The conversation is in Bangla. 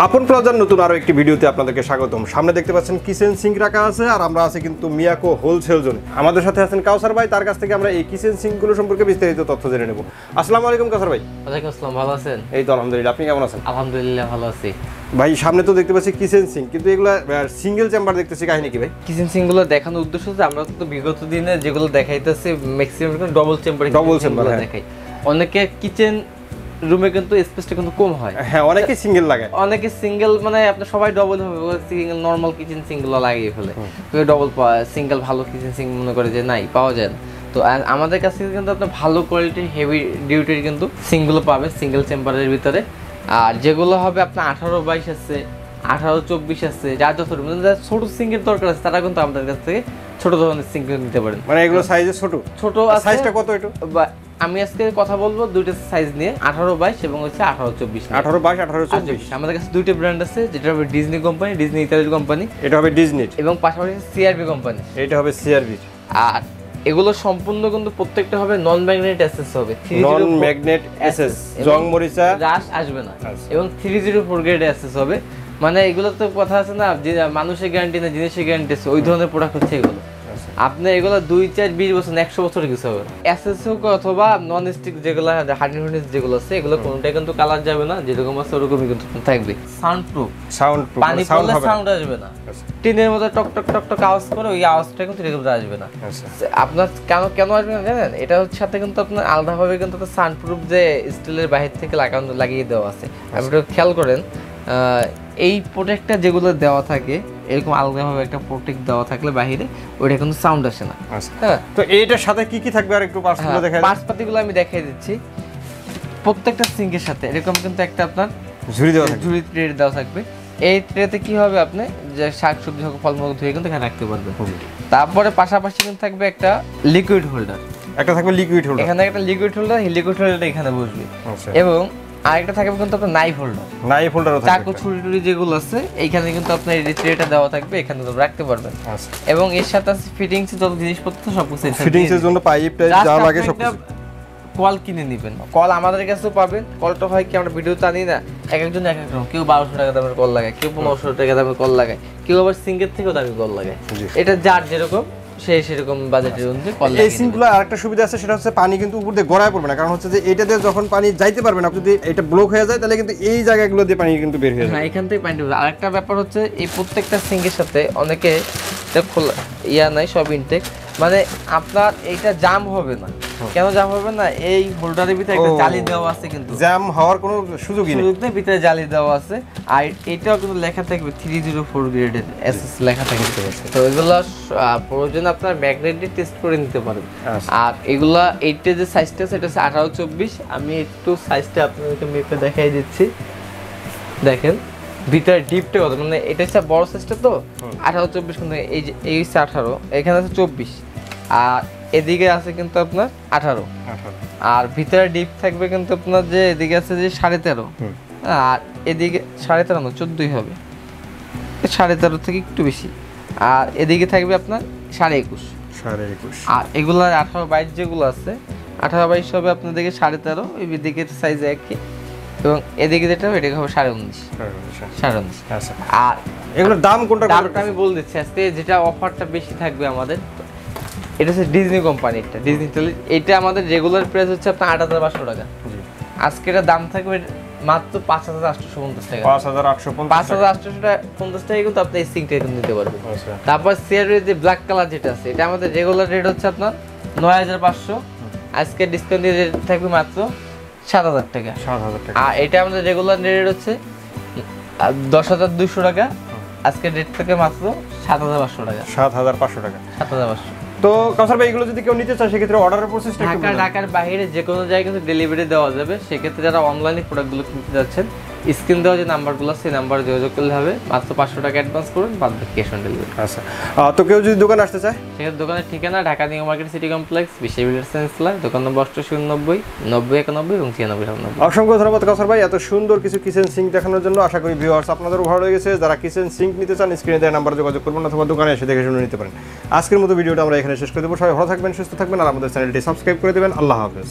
আপন প্লাজার নতুন আরো একটি ভিডিওতে আপনাদেরকে স্বাগতম। সামনে দেখতে পাচ্ছেন কিচেন সিঙ্ক রাখা আছে, আর আমরা আছি কিন্তু মিয়াকো হোলসেল জোনে। আমাদের সাথে আছেন কাউসার ভাই, তার কাছ থেকে আমরা এই কিচেন সিঙ্কগুলো সম্পর্কে বিস্তারিত তথ্য জেনে নেব। আসসালামু আলাইকুম কাউসার ভাই। ওয়ালাইকুম আসসালাম, ভালো আছেন? এই তো আলহামদুলিল্লাহ, আপনি কেমন আছেন? আলহামদুলিল্লাহ ভালো আছি ভাই। সামনে তো দেখতে পাচ্ছি কিচেন সিঙ্ক, কিন্তু এগুলা সিঙ্গেল চেম্বার দেখতেছি, কাহিনী কি ভাই? কিচেন সিঙ্কগুলো দেখানোর উদ্দেশ্য হচ্ছে আমরা তো বিগত দিনে যেগুলো দেখাইতেছি ম্যাক্সিমাম ডবল চেম্বার দেখাই। অনেকে কিচেন রুমে কিন্তু স্পেসটা কিন্তু কম হয়, হ্যাঁ অনেকে সিঙ্গেল লাগে, অনেকে সিঙ্গেল মানে আপনি সবাই ডবল হবে, সিঙ্গেল নরমাল কিচেন সিঙ্কগুলো লাগিয়ে ফেলে, কেউ ডবল সিঙ্গেল ভালো কিচেন সিঙ্ক মনে করে যে নাই, পাওয়া যায় না। তো আমাদের কাছে কিন্তু আপনার ভালো কোয়ালিটির হেভি ডিউটির কিন্তু সিঙ্কগুলো পাবে সিঙ্গেল চেম্বারের ভিতরে। আর যেগুলো হবে আপনার 18x22 আছে, 18x24 আছে, যার যত ছোট সিঙ্কের দরকার আছে তারা কিন্তু আমাদের কাছ থেকে ছোট ধরনের সিঙ্ক নিতে পারেন। মানে এগুলো সাইজে ছোট সাইজটা কত? একটু আমি আজকে কথা বলবো দুইটা সাইজ নিয়ে, 18x22 এবং হচ্ছে 18x24। 18x22 18x24 আমাদের কাছে দুইটা ব্র্যান্ড আছে, যেটা হবে ডিজনি কোম্পানি, ডিজনি ইতালির কোম্পানি, এটা হবে ডিজনি, এবং পাশাপাশি সিআরবি কোম্পানি, এটা হবে সিআরবি। আর এগুলো সম্পূর্ণ কিন্তু প্রত্যেকটা হবে নন ম্যাগনেট এসএস হবে, নন ম্যাগনেট এসএস, জং মরিচা রাশ আসবে না, এবং 304 গ্রেড এসএস হবে। মানে এগুলো তো কথা আছে না যে মানুষের গ্যারান্টি না জিনিসের গ্যারান্টি আছে, ওই ধরনের প্রোডাক্ট হচ্ছে এগুলো। আপনি এগুলো 2, 4, 20 বছর 100 বছর কিছু হবে। এসএস হোক অথবা নন স্টিক যেগুলো হার্ডনেস যেগুলো আছে, এগুলো কোনটাই কিন্তু কালার যাবে না, যেরকম আছে ওরকমই কিন্তু থাকবে। সাউন্ড প্রুফ, পানি পড়লে সাউন্ড আসবে না, টিনের মধ্যে টক টক টক টক আওয়াজ করে, ওই আওয়াজটা কিন্তু এরকম আসবে না। আপনার কেন আসবে না জানেন? এটা হচ্ছে সাথে কিন্তু আপনার আলাদাভাবে কিন্তু সাউন্ড প্রুফ যে স্টিলের বাহির থেকে লাগিয়ে দেওয়া আছে। আপনি একটু খেয়াল করেন, এই প্রোটেক্টটা যেগুলো দেওয়া থাকে এরকম আলাদাভাবে একটা প্রোটেক্ট দেওয়া থাকলে বাহিরে, ওইটা কিন্তু সাউন্ড আসে না। হ্যাঁ, তো এইটার সাথে কি কি থাকবে আর একটু পার্টসগুলো দেখাই। পার্টসপাতিগুলো আমি দেখাই দিচ্ছি। প্রত্যেকটা সিঙ্কের সাথে এরকম কিন্তু একটা আপনার ঝুড়ি ট্রে দেওয়া থাকবে। এই ট্রেতে কি হবে, আপনি যে শাকসবজি হোক ফলমূল ধুয়ে কিন্তু এখানে রাখতে পারবেন। তারপরে পাশাপাশি কিন্তু থাকবে একটা লিকুইড হোল্ডার, একটা থাকবে লিকুইড হোল্ডার, এখানে একটা লিকুইড হোল্ডার, লিকুইড হোল্ডারটা এখানে বসবে। এবং আরেকটা থাকবে কিন্তু আপনার নাইফ হোল্ডারও থাকবে, চাকু ছুরি যেগুলো আছে এইখানে কিন্তু আপনার এই ট্রেটা দেওয়া থাকবে, এখানে রাখতে পারবেন। এবং এর সাথে আছে ফিটিংস যত জিনিসপত্র সবকিছু, ফিটিংস এর জন্য পাইপ টাইপ যা লাগে সব। কল কিনে নেবেন, কল আমাদের কাছেও পাবেন। কলটা হয় কি, আমরা ভিডিওতে আনি না, একজন এক এক রকম, কেউ 1200 টাকা দামের কল লাগায়, কেউ 1500 টাকা দামের কল লাগায়, কেউ আবার সিঙ্কের থেকেও দামি কল লাগায়। এটা যার যেরকম সেরকম বাজেটের অনুযায়ী কল লাগায়। এই সিঙ্কগুলো আরেকটা সুবিধা আছে, সেটা হচ্ছে পানি কিন্তু উপর দিয়ে গড়ায় পড়বে না, কারণ হচ্ছে যে এটাতে যখন পানি যাইতে পারবে না, যদি এটা ব্লক হয়ে যায় তাহলে কিন্তু এই জায়গাগুলো দিয়ে পানি কিন্তু বের হয়ে যায়। হ্যাঁ, এখান থেকে পানি বের। আরেকটা ব্যাপার হচ্ছে এই প্রত্যেকটা সিঙ্কের সাথে অনেকে খোলা নাই, সব ইনটেক, মানে আপনার এইটা জাম হবে না। কেন জাম হবে না? এই হোল্ডারের ভিতরে একটা জালি দেওয়া আছে, কিন্তু জাম হওয়ার কোনো সুযোগই নেই, ভিতরে জালি দেওয়া আছে। আর এটাও কিন্তু লেখা থাকবে 304 গ্রেডের এসএস লেখা থাকবে। তো এগুলো প্রয়োজন আপনার ম্যাগনেটিক টেস্ট করে নিতে পারেন। আর এগুলা এইটা যে সাইজটা আছে, এটা হচ্ছে 18x24। আমি একটু সাইজটা আপনাদেরকে মেপে দেখাই দিচ্ছি। দেখেন ভিতরে ডিপটা কত, মানে এটা হচ্ছে বড় সাইজটা, তো 18x24 কিন্তু এই হচ্ছে 18, এখানে আছে 24, আর এদিকে আছে কিন্তু আপনার 18। আর ভিতরে ডিপ থাকবে কিন্তু আপনার যে এদিকে আছে যে 13.5, আর এদিকে 13.5 না 14ই হবে, 13.5 থেকে একটু বেশি। আর এদিকে থাকবে আপনার 21.5। আর এগুলো 18x22 যেগুলো আছে, 18x22 হবে আপনার দিকে 13.5, ওই দিকে সাইজ একই, এবং এদিকে যেটা হবে এটা হবে 19.5। আর এগুলোর দাম কোনটা আমি বলে দিচ্ছি আজকে, যেটা অফারটা বেশি থাকবে আমাদের, এটা হচ্ছে ডিজনি কোম্পানির, ডিজনি ইতালি। এটা আমাদের রেগুলার প্রাইস হচ্ছে আপনার 8,500 টাকা। আজকে এটার দাম থাকবে মাত্র 5,850 টাকা। 5,850 টাকা কিন্তু আপনি এই সিঙ্কটা নিতে পারবেন। তারপর সিআরবির যে ব্ল্যাক কালার যেটা আছে, এটা আমাদের রেগুলার রেট হচ্ছে আপনার 9,500, আজকে ডিসকাউন্ট দিয়ে রেট থাকবে মাত্র 7,000 টাকা। আর এটা আমাদের রেগুলার রেট হচ্ছে 10,200 টাকা, আজকে রেট থেকে মাত্র 7,500 টাকা। 7,500। তো কাউসার ভাই, এগুলো যদি কেউ নিতে চায় সেক্ষেত্রে অর্ডারের প্রসেসটা একটু বলুন। ঢাকার বাইরে যে কোনো জায়গায় কিন্তু ডেলিভারি দেওয়া যাবে। সেক্ষেত্রে যারা অনলাইনে প্রোডাক্টগুলো কিনতে যাচ্ছেন, স্ক্রিন দেওয়া যে নাম্বারগুলো আছে, সেই নাম্বারে যোগাযোগ করলে হবে। মাত্র 500 টাকা অ্যাডভান্স করুন, বাদ বাকি ক্যাশ অন ডেলিভারি। আচ্ছা, তো কেউ যদি দোকানে আসতে চায়, সেক্ষেত্রে দোকানের ঠিকানা Dhaka new market city complex, বিশ্ববিদ্যালয় সেন্সলা, দোকান নম্বর 8890 9091 এবং 9699। অসংখ্য ধন্যবাদ কাউসার ভাই এত সুন্দর কিছু কিচেন সিঙ্ক দেখানোর জন্য। আশা করি ভিউয়ার্স আপনাদেরও ভালো লেগেছে। যারা কিচেন সিঙ্ক নিতে চান, স্ক্রিনে দেওয়া নাম্বারে যোগাযোগ করবেন অথবা দোকানে এসে দেখে শুনে নিতে পারেন। আজকের মতো ভিডিওটা আমরা এখানে শেষ করে দেবো। সবাই ভালো থাকবেন, সুস্থ থাকবেন, আর আমাদের চ্যানেলটি সাবস্ক্রাইব করে দেবেন। আল্লাহ হাফেজ।